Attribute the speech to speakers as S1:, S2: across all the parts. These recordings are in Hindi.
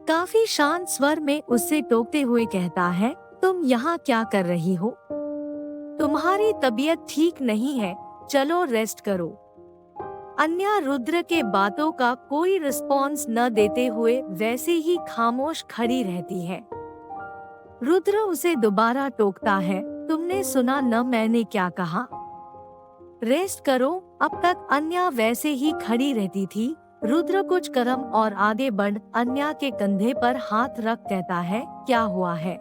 S1: काफी शांत स्वर में उससे टोकते हुए कहता है, तुम यहाँ क्या कर रही हो? तुम्हारी तबीयत ठीक नहीं है, चलो रेस्ट करो। अन्या रुद्र के बातों का कोई रिस्पॉन्स न देते हुए वैसे ही खामोश खड़ी रहती है। रुद्र उसे दोबारा टोकता है, तुमने सुना न मैंने क्या कहा? रेस्ट करो। अब तक अन्या वैसे ही खड़ी रहती थी। रुद्र कुछ कदम और आगे बढ़ अन्या के कंधे पर हाथ रख कहता है, क्या हुआ है?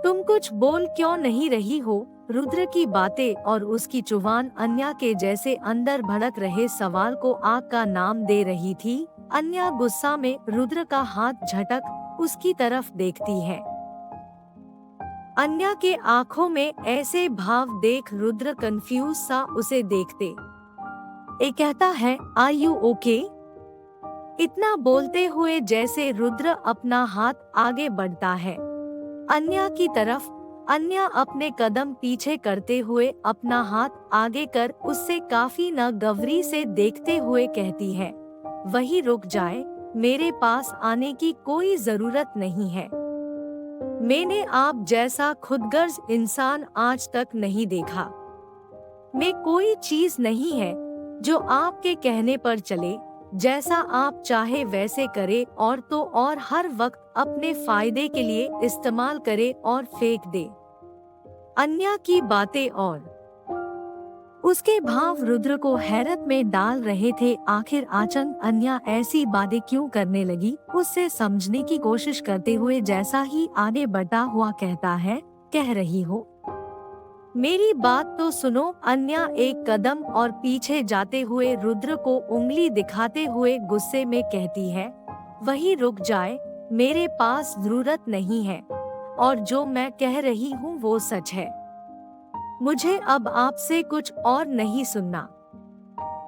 S1: तुम कुछ बोल क्यों नहीं रही हो? रुद्र की बातें और उसकी जुबान अन्या के जैसे अंदर भड़क रहे सवाल को आग का नाम दे रही थी। अन्या गुस्सा में रुद्र का हाथ झटक उसकी तरफ देखती है। अन्या के आंखों में ऐसे भाव देख रुद्र कंफ्यूज सा उसे देखते एक कहता है, आर यू ओके? इतना बोलते हुए जैसे रुद्र अपना हाथ आगे बढ़ता है अन्या की तरफ। अन्या अपने कदम पीछे करते हुए अपना हाथ आगे कर उससे काफी नगवरी से देखते हुए कहती है, वही रुक जाए, मेरे पास आने की कोई जरूरत नहीं है। मैंने आप जैसा खुदगर्ज इंसान आज तक नहीं देखा। मैं कोई चीज नहीं है जो आपके कहने पर चले, जैसा आप चाहे वैसे करे और तो और हर वक्त अपने फायदे के लिए इस्तेमाल करे और फेंक दे। अन्या की बातें और उसके भाव रुद्र को हैरत में डाल रहे थे। आखिर अचानक अन्या ऐसी बातें क्यों करने लगी? उससे समझने की कोशिश करते हुए जैसा ही आगे बढ़ता हुआ कहता है, कह रही हो? मेरी बात तो सुनो। अन्या एक कदम और पीछे जाते हुए रुद्र को उंगली दिखाते हुए गुस्से में कहती है, वही रुक जाए, मेरे पास जरूरत नहीं है और जो मैं कह रही हूँ वो सच है। मुझे अब आपसे कुछ और नहीं सुनना।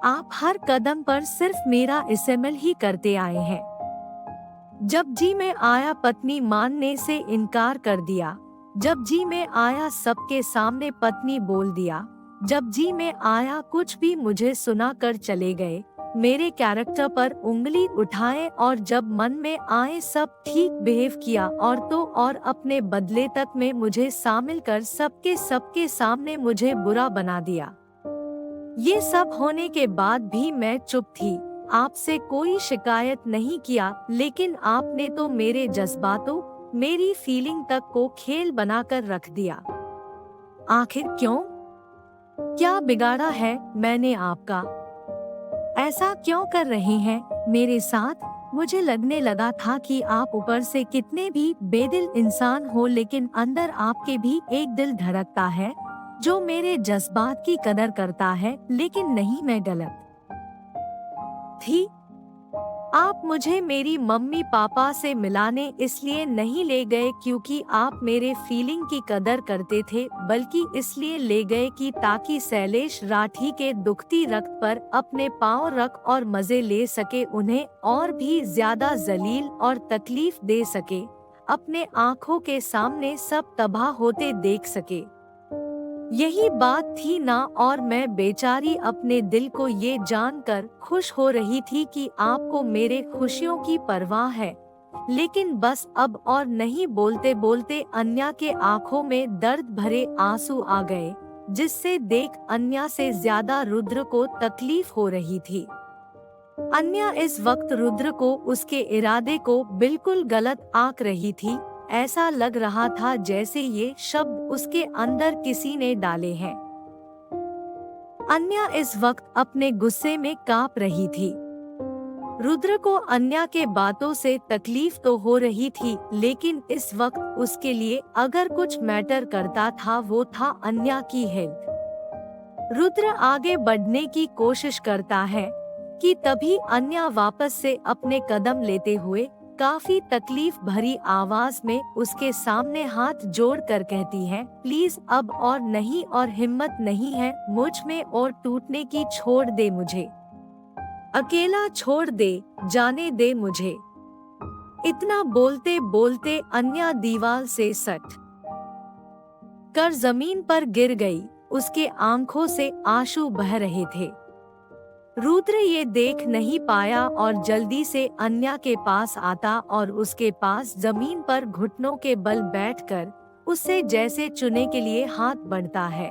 S1: आप हर कदम पर सिर्फ मेरा इस्तेमाल ही करते आए हैं। जब जी में आया पत्नी मानने से इनकार कर दिया, जब जी में आया सबके सामने पत्नी बोल दिया, जब जी में आया कुछ भी मुझे सुना कर चले गए, मेरे कैरेक्टर पर उंगली उठाए और जब मन में आए सब ठीक बिहेव किया और तो और अपने बदले तक में मुझे शामिल कर सबके सामने मुझे बुरा बना दिया। ये सब होने के बाद भी मैं चुप थी, आपसे कोई शिकायत नहीं किया, लेकिन आपने तो मेरे जज्बातों, मेरी फीलिंग तक को खेल बनाकर रख दिया। आखिर क्यों? क्या बिगाड़ा है मैंने आपका? ऐसा क्यों कर रहे हैं मेरे साथ? मुझे लगने लगा था कि आप ऊपर से कितने भी बेदिल इंसान हो, लेकिन अंदर आपके भी एक दिल धड़कता है जो मेरे जज्बात की कदर करता है। लेकिन नहीं, मैं गलत थी। आप मुझे मेरी मम्मी पापा से मिलाने इसलिए नहीं ले गए क्योंकि आप मेरे फीलिंग की कदर करते थे, बल्कि इसलिए ले गए कि ताकि शैलेश राठी के दुखती रक्त पर अपने पांव रख और मजे ले सके, उन्हें और भी ज्यादा जलील और तकलीफ दे सके, अपने आँखों के सामने सब तबाह होते देख सके। यही बात थी ना? और मैं बेचारी अपने दिल को ये जानकर खुश हो रही थी कि आपको मेरे खुशियों की परवाह है। लेकिन बस अब और नहीं। बोलते बोलते अन्या के आंखों में दर्द भरे आंसू आ गए, जिससे देख अन्या से ज्यादा रुद्र को तकलीफ हो रही थी। अन्या इस वक्त रुद्र को उसके इरादे को बिल्कुल गलत आंक रही थी। ऐसा लग रहा था जैसे ये शब्द उसके अंदर किसी ने डाले हैं। अन्या इस वक्त अपने गुस्से में कांप रही थी। रुद्र को अन्या के बातों से तकलीफ तो हो रही थी, लेकिन इस वक्त उसके लिए अगर कुछ मैटर करता था वो था अन्या की हेल्थ। रुद्र आगे बढ़ने की कोशिश करता है कि तभी अन्या वापस से अपने कदम लेते हुए काफी तकलीफ भरी आवाज में उसके सामने हाथ जोड़कर कहती है, प्लीज अब और नहीं, और हिम्मत नहीं है मुझ में और टूटने की, छोड़ दे मुझे, अकेला छोड़ दे, जाने दे मुझे। इतना बोलते बोलते अन्या दीवार से सट कर जमीन पर गिर गई। उसके आंखों से आंसू बह रहे थे। रुद्र ये देख नहीं पाया और जल्दी से अन्या के पास आता और उसके पास जमीन पर घुटनों के बल बैठकर उससे जैसे चुने के लिए हाथ बढ़ता है।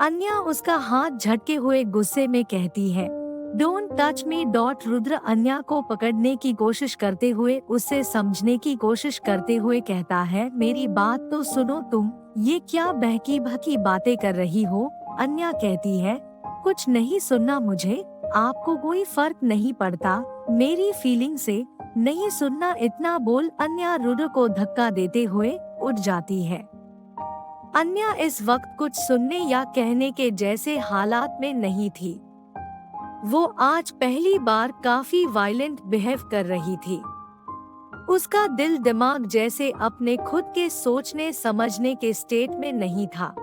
S1: अन्या उसका हाथ झटके हुए गुस्से में कहती है, डोंट टच मी। रुद्र अन्या को पकड़ने की कोशिश करते हुए उससे समझने की कोशिश करते हुए कहता है, मेरी बात तो सुनो तुम, ये क्या बहकी बहकी बातें कर रही हो। अन्या कहती है, कुछ नहीं सुनना मुझे, आपको कोई फर्क नहीं पड़ता मेरी फीलिंग से, नहीं सुनना। इतना बोल अन्या रुद्र को धक्का देते हुए उठ जाती है। अन्या इस वक्त कुछ सुनने या कहने के जैसे हालात में नहीं थी। वो आज पहली बार काफी वायलेंट बिहेव कर रही थी। उसका दिल दिमाग जैसे अपने खुद के सोचने समझने के स्टेट में नहीं था।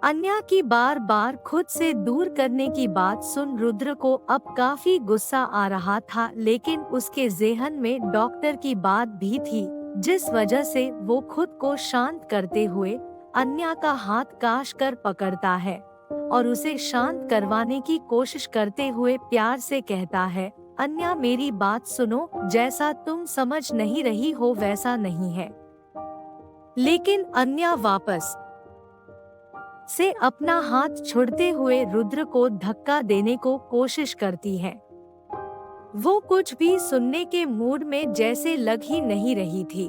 S1: अन्या की बार बार खुद से दूर करने की बात सुन रुद्र को अब काफी गुस्सा आ रहा था, लेकिन उसके ज़हन में डॉक्टर की बात भी थी, जिस वजह से वो खुद को शांत करते हुए अन्या का हाथ काश कर पकड़ता है और उसे शांत करवाने की कोशिश करते हुए प्यार से कहता है, अन्या मेरी बात सुनो, जैसा तुम समझ नहीं रही हो वैसा नहीं है। लेकिन अन्या वापस से अपना हाथ छोड़ते हुए रुद्र को धक्का देने को कोशिश करती है। वो कुछ भी सुनने के मूड में जैसे लग ही नहीं रही थी।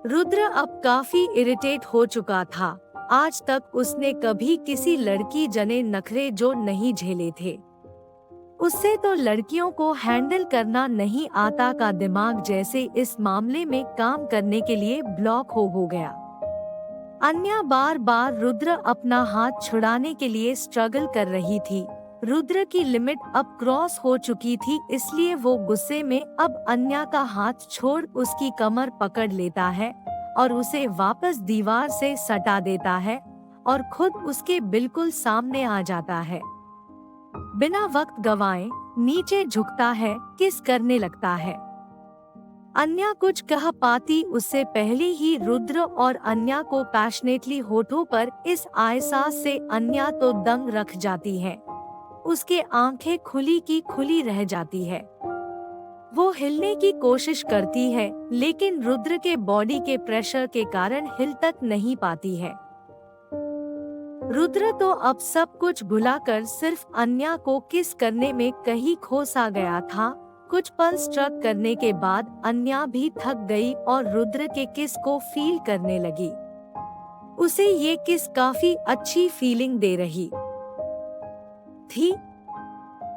S1: रुद्र अब काफी इरिटेट हो चुका था। आज तक उसने कभी किसी लड़की जने नखरे जो नहीं झेले थे। उससे तो लड़कियों को हैंडल करना नहीं आता का दिमाग जैसे इस मामले में काम करने के लिए ब्लॉक हो गया। अन्या बार बार रुद्र अपना हाथ छुड़ाने के लिए स्ट्रगल कर रही थी। रुद्र की लिमिट अब क्रॉस हो चुकी थी, इसलिए वो गुस्से में अब अन्या का हाथ छोड़ उसकी कमर पकड़ लेता है और उसे वापस दीवार से सटा देता है और खुद उसके बिल्कुल सामने आ जाता है। बिना वक्त गवाए नीचे झुकता है, किस करने लगता है। अन्या कुछ कह पाती उससे पहले ही रुद्र और अन्या को पैशनेटली होठों पर इस एहसास से अन्या तो दंग रख जाती है। उसके आंखें खुली की खुली रह जाती है। वो हिलने की कोशिश करती है, लेकिन रुद्र के बॉडी के प्रेशर के कारण हिल तक नहीं पाती है। रुद्र तो अब सब कुछ भुलाकर सिर्फ अन्या को किस करने में कहीं खो सा गया था। कुछ पल स्ट्रक करने के बाद अन्या भी थक गई और रुद्र के किस को फील करने लगी। उसे ये किस काफी अच्छी फीलिंग दे रही थी।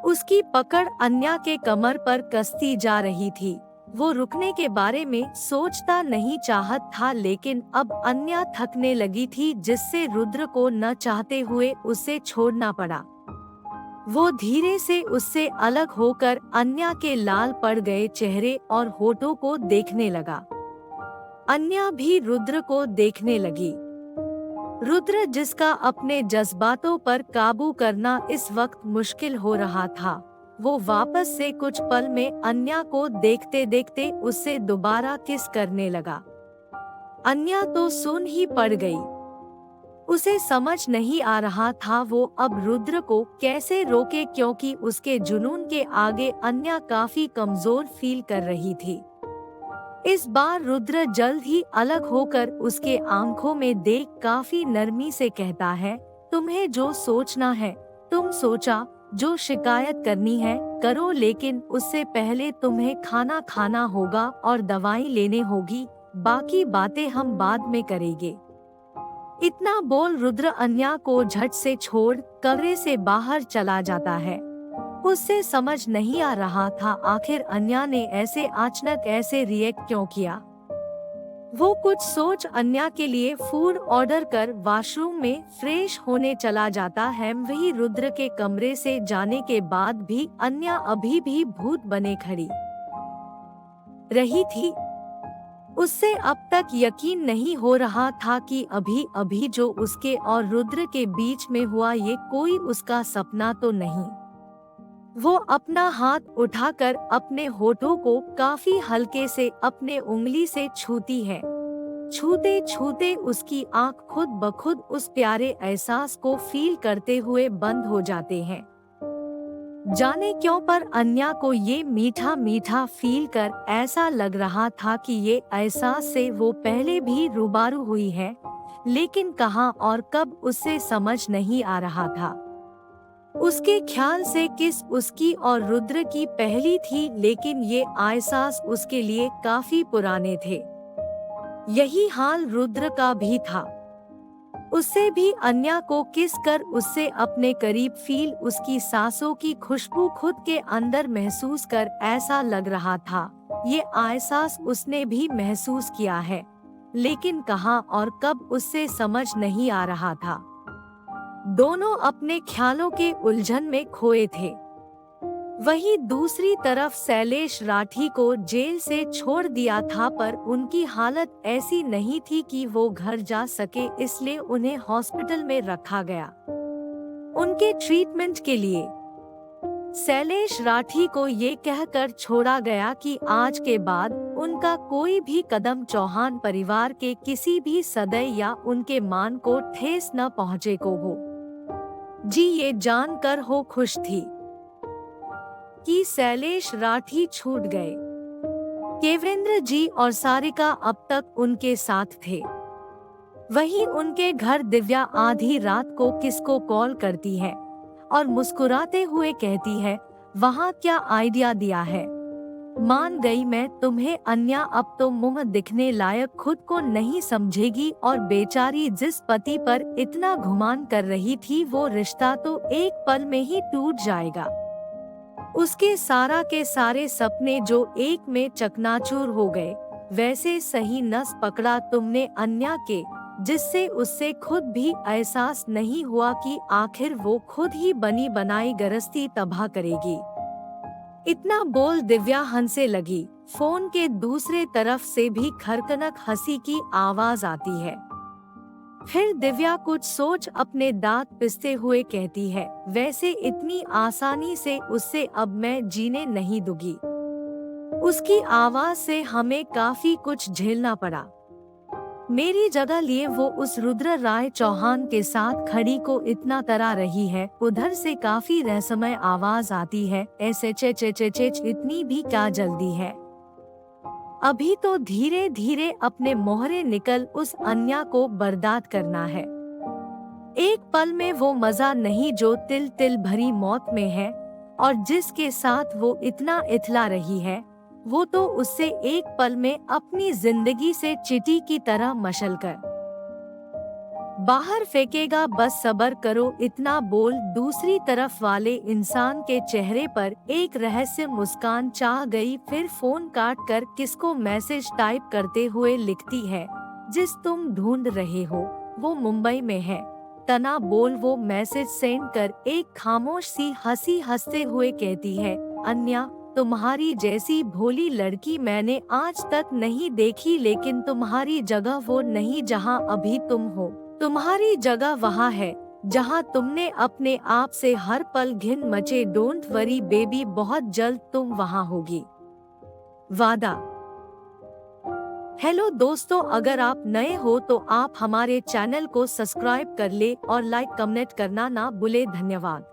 S1: उसकी पकड़ अन्या के कमर पर कसती जा रही थी। वो रुकने के बारे में सोचता नहीं चाहत था, लेकिन अब अन्या थकने लगी थी, जिससे रुद्र को न चाहते हुए उसे छोड़ना पड़ा। वो धीरे से उससे अलग होकर अन्या के लाल पड़ गए चेहरे और होठों को देखने लगा। अन्या भी रुद्र को देखने लगी। रुद्र, जिसका अपने जज्बातों पर काबू करना इस वक्त मुश्किल हो रहा था, वो वापस से कुछ पल में अन्या को देखते देखते उससे दोबारा किस करने लगा। अन्या तो सुन ही पड़ गई। उसे समझ नहीं आ रहा था वो अब रुद्र को कैसे रोके, क्योंकि उसके जुनून के आगे अन्या काफी कमजोर फील कर रही थी। इस बार रुद्र जल्द ही अलग होकर उसके आंखों में देख काफी नरमी से कहता है, तुम्हें जो सोचना है तुम सोचा, जो शिकायत करनी है करो, लेकिन उससे पहले तुम्हें खाना खाना होगा और दवाई लेने होगी, बाकी बातें हम बाद में करेंगे। इतना बोल रुद्र अन्या को झट से छोड़ कमरे से बाहर चला जाता है। उससे समझ नहीं आ रहा था आखिर अन्या ने ऐसे अचानक ऐसे रिएक्ट क्यों किया। वो कुछ सोच अन्या के लिए फूड ऑर्डर कर वॉशरूम में फ्रेश होने चला जाता है। वही रुद्र के कमरे से जाने के बाद भी अन्या अभी भी भूत बने खड़ी रही थी। उससे अब तक यकीन नहीं हो रहा था कि अभी अभी जो उसके और रुद्र के बीच में हुआ ये कोई उसका सपना तो नहीं। वो अपना हाथ उठाकर अपने होठों को काफी हल्के से अपने उंगली से छूती है। छूते छूते उसकी आंख खुद ब खुद उस प्यारे एहसास को फील करते हुए बंद हो जाते हैं। जाने क्यों पर अन्या को ये मीठा मीठा फील कर ऐसा लग रहा था कि ये एहसास से वो पहले भी रूबरू हुई है, लेकिन कहाँ और कब उससे समझ नहीं आ रहा था। उसके ख्याल से किस उसकी और रुद्र की पहली थी, लेकिन ये एहसास उसके लिए काफी पुराने थे। यही हाल रुद्र का भी था। उससे भी अन्या को किस कर उससे अपने करीब फील, उसकी सांसों की खुशबू खुद के अंदर महसूस कर ऐसा लग रहा था। ये एहसास उसने भी महसूस किया है, लेकिन कहाँ और कब उससे समझ नहीं आ रहा था। दोनों अपने ख्यालों के उलझन में खोए थे। वहीं दूसरी तरफ शैलेश राठी को जेल से छोड़ दिया था, पर उनकी हालत ऐसी नहीं थी कि वो घर जा सके, इसलिए उन्हें हॉस्पिटल में रखा गया उनके ट्रीटमेंट के लिए। शैलेश राठी को ये कहकर छोड़ा गया कि आज के बाद उनका कोई भी कदम चौहान परिवार के किसी भी सदस्य या उनके मान को ठेस न पहुँचे को हो। जी ये जानकर हो खुश थी कि शैलेश राठी छूट गए। केवरेंद्र जी और सारिका अब तक उनके साथ थे। वहीं उनके घर दिव्या आधी रात को किसको कॉल करती है और मुस्कुराते हुए कहती है, वहाँ क्या आइडिया दिया है, मान गई मैं तुम्हें। अन्या अब तो मुंह दिखने लायक खुद को नहीं समझेगी और बेचारी जिस पति पर इतना गुमान कर रही थी, वो रिश्ता तो एक पल में ही टूट जाएगा। उसके सारा के सारे सपने जो एक में चकनाचूर हो गए। वैसे सही नस पकड़ा तुमने अन्या के, जिससे उससे खुद भी एहसास नहीं हुआ कि आखिर वो खुद ही बनी बनाई गृहस्थी तबाह करेगी। इतना बोल दिव्या हंसने लगी। फोन के दूसरे तरफ से भी खरकनक हंसी की आवाज आती है। फिर दिव्या कुछ सोच अपने दांत पिसते हुए कहती है, वैसे इतनी आसानी से उससे अब मैं जीने नहीं दूंगी। उसकी आवाज से हमें काफी कुछ झेलना पड़ा। मेरी जगह लिए वो उस रुद्र राय चौहान के साथ खड़ी को इतना तरा रही है। उधर से काफी रहस्यमय आवाज आती है, ऐसे चे चे चे चे इतनी भी क्या जल्दी है, अभी तो धीरे धीरे अपने मोहरे निकल उस अन्या को बर्बाद करना है। एक पल में वो मजा नहीं जो तिल तिल भरी मौत में है, और जिसके साथ वो इतना इथला रही है, वो तो उससे एक पल में अपनी जिंदगी से चींटी की तरह मशल कर बाहर फेंकेगा। बस सब्र करो, इतना बोल दूसरी तरफ वाले इंसान के चेहरे पर एक रहस्य मुस्कान छा गई। फिर फोन काट कर किसको मैसेज टाइप करते हुए लिखती है, जिस तुम ढूंढ रहे हो वो मुंबई में है। तना बोल वो मैसेज सेंड कर एक खामोश सी हंसी हंसते हुए कहती है, अन्या तुम्हारी जैसी भोली लड़की मैंने आज तक नहीं देखी, लेकिन तुम्हारी जगह वो नहीं जहां अभी तुम हो। तुम्हारी जगह वहाँ है जहाँ तुमने अपने आप से हर पल घिन मचे। डोंट वरी बेबी, बहुत जल्द तुम वहाँ होगी, वादा। हेलो दोस्तों, अगर आप नए हो तो आप हमारे चैनल को सब्सक्राइब कर ले और लाइक कमेंट करना ना भूले। धन्यवाद।